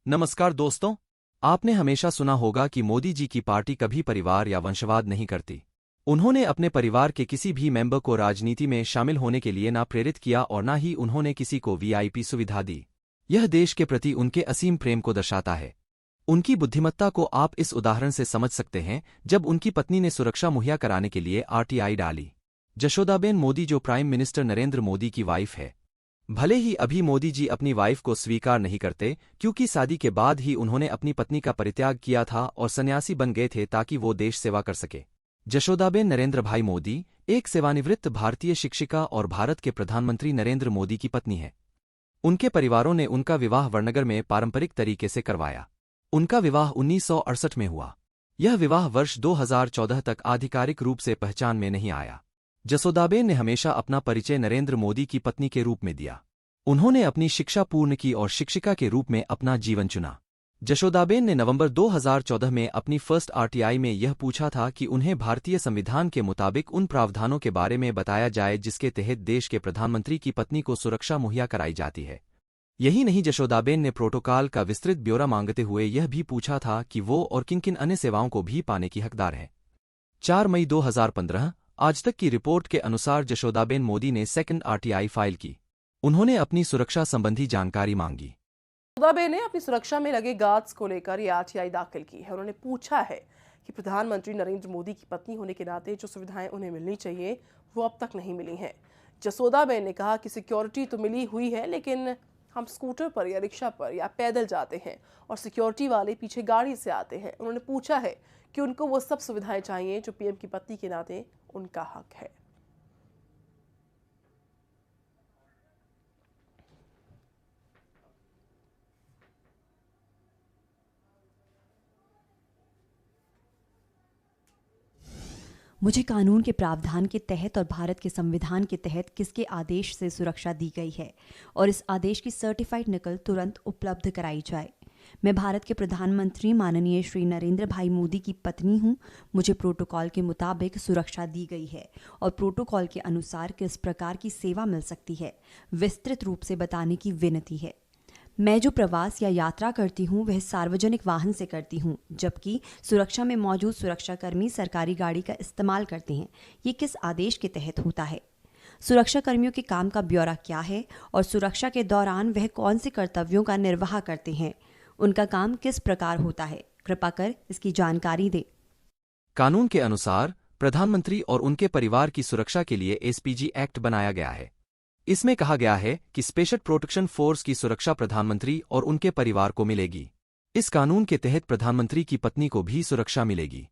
नमस्कार दोस्तों। आपने हमेशा सुना होगा कि मोदी जी की पार्टी कभी परिवार या वंशवाद नहीं करती। उन्होंने अपने परिवार के किसी भी मेंबर को राजनीति में शामिल होने के लिए ना प्रेरित किया और ना ही उन्होंने किसी को वीआईपी सुविधा दी। यह देश के प्रति उनके असीम प्रेम को दर्शाता है। उनकी बुद्धिमत्ता को आप इस उदाहरण से समझ सकते हैं जब उनकी पत्नी ने सुरक्षा मुहैया कराने के लिए आरटीआई डाली। जशोदाबेन मोदी जो प्राइम मिनिस्टर नरेंद्र मोदी की वाइफ है। भले ही अभी मोदी जी अपनी वाइफ को स्वीकार नहीं करते क्योंकि शादी के बाद ही उन्होंने अपनी पत्नी का परित्याग किया था और सन्यासी बन गए थे ताकि वो देश सेवा कर सके। जशोदाबेन नरेंद्र भाई मोदी एक सेवानिवृत्त भारतीय शिक्षिका और भारत के प्रधानमंत्री नरेंद्र मोदी की पत्नी है। उनके परिवारों ने उनका विवाह वड़नगर में पारंपरिक तरीके से करवाया। उनका विवाह 1968 में हुआ। यह विवाह वर्ष 2014 तक आधिकारिक रूप से पहचान में नहीं आया। जसोदाबेन ने हमेशा अपना परिचय नरेंद्र मोदी की पत्नी के रूप में दिया। उन्होंने अपनी शिक्षा पूर्ण की और शिक्षिका के रूप में अपना जीवन चुना। जशोदाबेन ने नवंबर 2014 में अपनी फर्स्ट आरटीआई में यह पूछा था कि उन्हें भारतीय संविधान के मुताबिक उन प्रावधानों के बारे में बताया जाए जिसके तहत देश के प्रधानमंत्री की पत्नी को सुरक्षा मुहैया कराई जाती है। यही नहीं, जशोदाबेन ने प्रोटोकॉल का विस्तृत ब्यौरा मांगते हुए यह भी पूछा था कि वो और किन किन अन्य सेवाओं को भी पाने की हकदार है। 4 मई 2015 आज तक की रिपोर्ट के अनुसार जशोदाबेन मोदी ने सेकंड आरटीआई फाइल की। उन्होंने अपनी सुरक्षा संबंधी जानकारी मांगी। जशोदाबेन ने अपनी सुरक्षा में लगे गार्ड्स को लेकर ये आरटीआई दाखिल की है। उन्होंने पूछा है कि प्रधानमंत्री नरेंद्र मोदी की पत्नी होने के नाते जो सुविधाएं उन्हें मिलनी चाहिए वो अब तक नहीं मिली हैं। जशोदाबेन ने कहा कि सिक्योरिटी तो मिली हुई है, लेकिन हम स्कूटर पर या रिक्शा पर या पैदल जाते हैं और सिक्योरिटी वाले पीछे गाड़ी से आते हैं। उन्होंने पूछा है कि उनको वो सब सुविधाएं चाहिए जो पीएम की पत्नी के नाते उनका हक है। मुझे कानून के प्रावधान के तहत और भारत के संविधान के तहत किसके आदेश से सुरक्षा दी गई है और इस आदेश की सर्टिफाइड नकल तुरंत उपलब्ध कराई जाए। मैं भारत के प्रधानमंत्री माननीय श्री नरेंद्र भाई मोदी की पत्नी हूं। मुझे प्रोटोकॉल के मुताबिक सुरक्षा दी गई है और प्रोटोकॉल के अनुसार किस प्रकार की सेवा मिल सकती है विस्तृत रूप से बताने की विनती है। मैं जो प्रवास या यात्रा करती हूँ वह सार्वजनिक वाहन से करती हूँ, जबकि सुरक्षा में मौजूद सुरक्षाकर्मी सरकारी गाड़ी का इस्तेमाल करते हैं। ये किस आदेश के तहत होता है? सुरक्षाकर्मियों के काम का ब्यौरा क्या है और सुरक्षा के दौरान वह कौन से कर्तव्यों का निर्वाह करते हैं? उनका काम किस प्रकार होता है? कृपा कर इसकी जानकारी दें। कानून के अनुसार प्रधानमंत्री और उनके परिवार की सुरक्षा के लिए एसपीजी एक्ट बनाया गया है। इसमें कहा गया है कि स्पेशल प्रोटेक्शन फोर्स की सुरक्षा प्रधानमंत्री और उनके परिवार को मिलेगी। इस कानून के तहत प्रधानमंत्री की पत्नी को भी सुरक्षा मिलेगी।